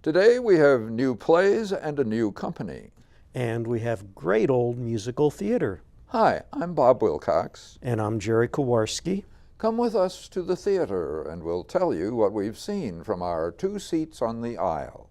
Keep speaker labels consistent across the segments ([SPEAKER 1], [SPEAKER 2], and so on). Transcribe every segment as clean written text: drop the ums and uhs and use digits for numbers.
[SPEAKER 1] Today we have new plays and a new company.
[SPEAKER 2] And we have great old musical theater.
[SPEAKER 1] Hi, I'm Bob Wilcox.
[SPEAKER 2] And I'm Jerry Kowarski.
[SPEAKER 1] Come with us to the theater and we'll tell you what we've seen from our 2 seats on the aisle.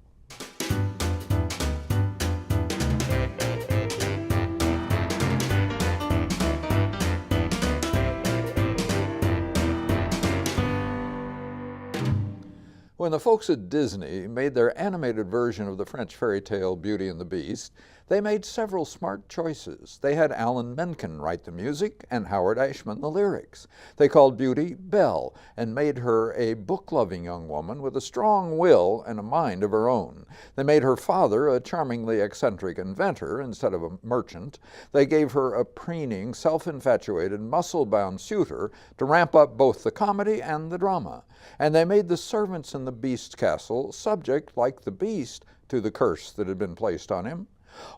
[SPEAKER 1] When the folks at Disney made their animated version of the French fairy tale Beauty and the Beast, they made several smart choices. They had Alan Menken write the music and Howard Ashman the lyrics. They called Beauty Belle and made her a book-loving young woman with a strong will and a mind of her own. They made her father a charmingly eccentric inventor instead of a merchant. They gave her a preening, self-infatuated, muscle-bound suitor to ramp up both the comedy and the drama. And they made the servants in the Beast's castle subject, like the Beast, to the curse that had been placed on him.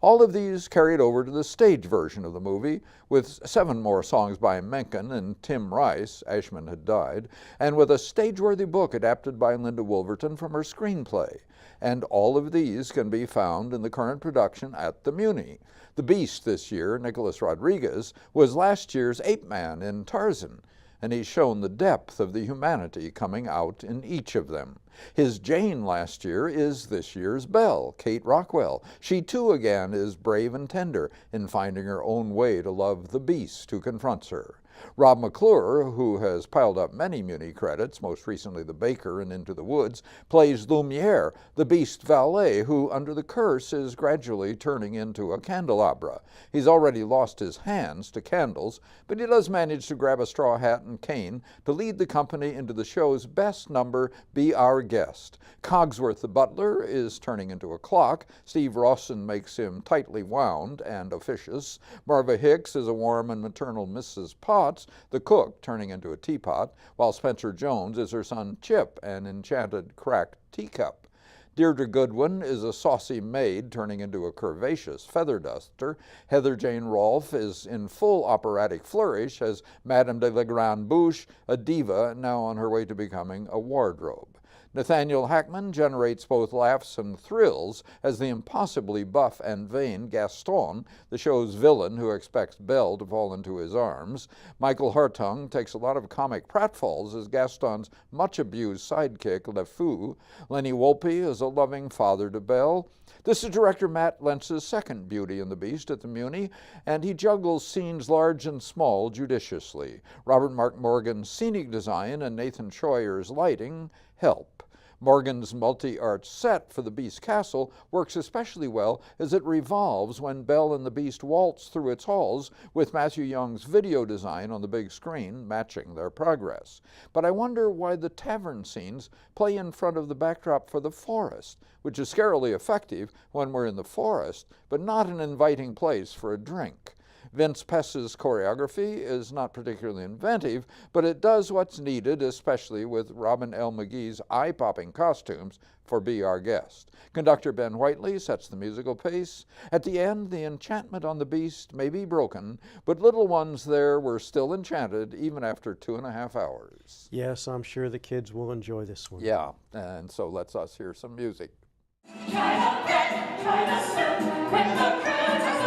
[SPEAKER 1] All of these carried over to the stage version of the movie, with 7 more songs by Menken and Tim Rice — Ashman had died — and with a stage-worthy book adapted by Linda Wolverton from her screenplay. And all of these can be found in the current production at the Muny. The Beast this year, Nicholas Rodriguez, was last year's Ape Man in Tarzan, and he's shown the depth of the humanity coming out in each of them. His Jane last year is this year's Belle, Kate Rockwell. She too again is brave and tender in finding her own way to love the Beast who confronts her. Rob McClure, who has piled up many Muny credits, most recently The Baker and Into the Woods, plays Lumiere, the Beast valet, who under the curse is gradually turning into a candelabra. He's already lost his hands to candles, but he does manage to grab a straw hat and cane to lead the company into the show's best number, Be Our Guest. Cogsworth the butler is turning into a clock. Steve Rawson makes him tightly wound and officious. Marva Hicks is a warm and maternal Mrs. Potts, the cook turning into a teapot, while Spencer Jones is her son Chip, an enchanted cracked teacup. Deirdre Goodwin is a saucy maid turning into a curvaceous feather duster. Heather Jane Rolfe is in full operatic flourish as Madame de la Grande Bouche, a diva now on her way to becoming a wardrobe. Nathaniel Hackman generates both laughs and thrills as the impossibly buff and vain Gaston, the show's villain who expects Belle to fall into his arms. Michael Hartung takes a lot of comic pratfalls as Gaston's much-abused sidekick, Le Fou. Lenny Wolpe is a loving father to Belle. This is director Matt Lentz's second Beauty and the Beast at the Muny, and he juggles scenes large and small judiciously. Robert Mark Morgan's scenic design and Nathan Schroyer's lighting help. Morgan's multi-art set for the Beast Castle works especially well as it revolves when Belle and the Beast waltz through its halls, with Matthew Young's video design on the big screen matching their progress. But I wonder why the tavern scenes play in front of the backdrop for the forest, which is scarily effective when we're in the forest, but not an inviting place for a drink. Vince Pess's choreography is not particularly inventive, but it does what's needed, especially with Robin L. McGee's eye-popping costumes for Be Our Guest. Conductor Ben Whiteley sets the musical pace. At the end, the enchantment on the Beast may be broken, but little ones there were still enchanted even after 2.5 hours.
[SPEAKER 2] Yes, I'm sure the kids will enjoy this one.
[SPEAKER 1] Yeah, and so let's us hear some music.
[SPEAKER 3] Try the bread, try the soup, with the fruit